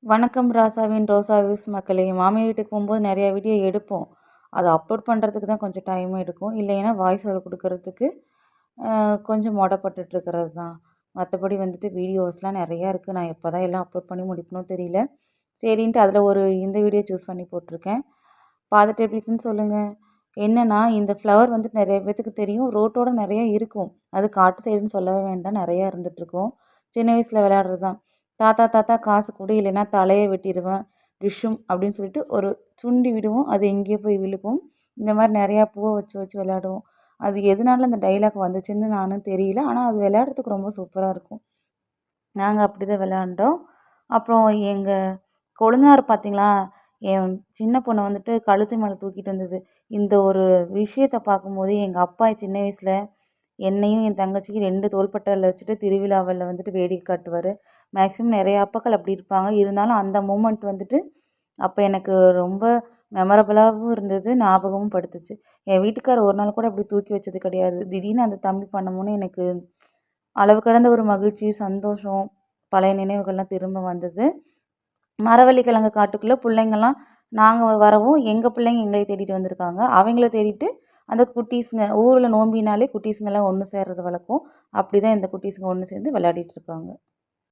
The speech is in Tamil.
வணக்கம் ராசாவின் ரோசா வியூஸ் மக்களே. மாமியார் வீட்டுக்கு போகும்போது நிறையா வீடியோ எடுப்போம். அதை அப்லோட் பண்ணுறதுக்கு தான் கொஞ்சம் டைம் எடுக்கும். இல்லைன்னா வாய்ஸ் ஓவர் கொடுக்கறதுக்கு கொஞ்சம் மொடப்பட்டுட்ருக்கிறது தான். மற்றபடி வந்துட்டு வீடியோஸ்லாம் நிறையா இருக்குது. நான் எப்போ தான் எல்லாம் அப்லோட் பண்ணி முடிக்கணும் தெரியல. சரின்ட்டு அதில் இந்த வீடியோ சூஸ் பண்ணி போட்டிருக்கேன். பார்த்துட்டு எப்படி இருக்குன்னு சொல்லுங்கள். என்னென்னா இந்த ஃப்ளவர் வந்துட்டு நிறைய பேத்துக்கு தெரியும். ரோட்டோட நிறையா இருக்கும். அது காட்டு சைடுன்னு சொல்லவே வேண்டாம், நிறையா இருந்துகிட்ருக்கும். சின்ன வயசில் விளையாடுறது தான். தாத்தா தாத்தா காசு கொடு, இல்லைன்னா தலையை வெட்டிடுவேன் டிஷ்ஷும் அப்படின்னு சொல்லிட்டு ஒரு சுண்டி விடுவோம். அது எங்கேயோ போய் விழுகும். இந்த மாதிரி நிறையா பூவை வச்சு வச்சு விளையாடுவோம். அது எதனால அந்த டைலாக் வந்துச்சுன்னு நானும் தெரியல. ஆனால் அது விளையாடுறதுக்கு ரொம்ப சூப்பராக இருக்கும். நாங்கள் அப்படி தான் விளையாண்டோம். அப்புறம் எங்கள் கொழுந்தனார் பார்த்தீங்களா, என் சின்ன பொண்ணை வந்துட்டு கழுத்து மேலே தூக்கிட்டு வந்தது. இந்த ஒரு விஷயத்தை பார்க்கும்போது எங்கள் அப்பா சின்ன வயசில் என்னையும் என் தங்கச்சிக்கு 2 தோள்பட்டையில் வச்சுட்டு திருவிழாவில் வந்துட்டு வேடிக்கை காட்டுவார். மேக்ஸிமம் நிறைய அப்பாக்கள் அப்படி இருப்பாங்க. இருந்தாலும் அந்த மூமெண்ட் வந்துட்டு அப்போ எனக்கு ரொம்ப மெமரபுளாகவும் இருந்தது, ஞாபகமும் படுத்துச்சு. என் வீட்டுக்காரர் ஒரு நாள் கூட அப்படி தூக்கி வச்சது கிடையாது. திடீர்னு அந்த தம்பி பண்ணும்போது எனக்கு அளவு கடந்த ஒரு மகிழ்ச்சி, சந்தோஷம், பழைய நினைவுகள்லாம் திரும்ப வந்தது. மரவள்ளி கிழங்கு காட்டுக்குள்ளே பிள்ளைங்கள்லாம் நாங்கள் வரவும் எங்கள் பிள்ளைங்க எங்களை தேடிட்டு வந்திருக்காங்க. அவங்கள தேடிட்டு அந்த குட்டீஸுங்க ஊரில் நோம்பினாலே குட்டீஸுங்கெல்லாம் ஒன்று சேர்றது வழக்கம். அப்படி தான் இந்த குட்டீஸுங்க ஒன்று சேர்ந்து விளையாடிட்டு இருக்காங்க.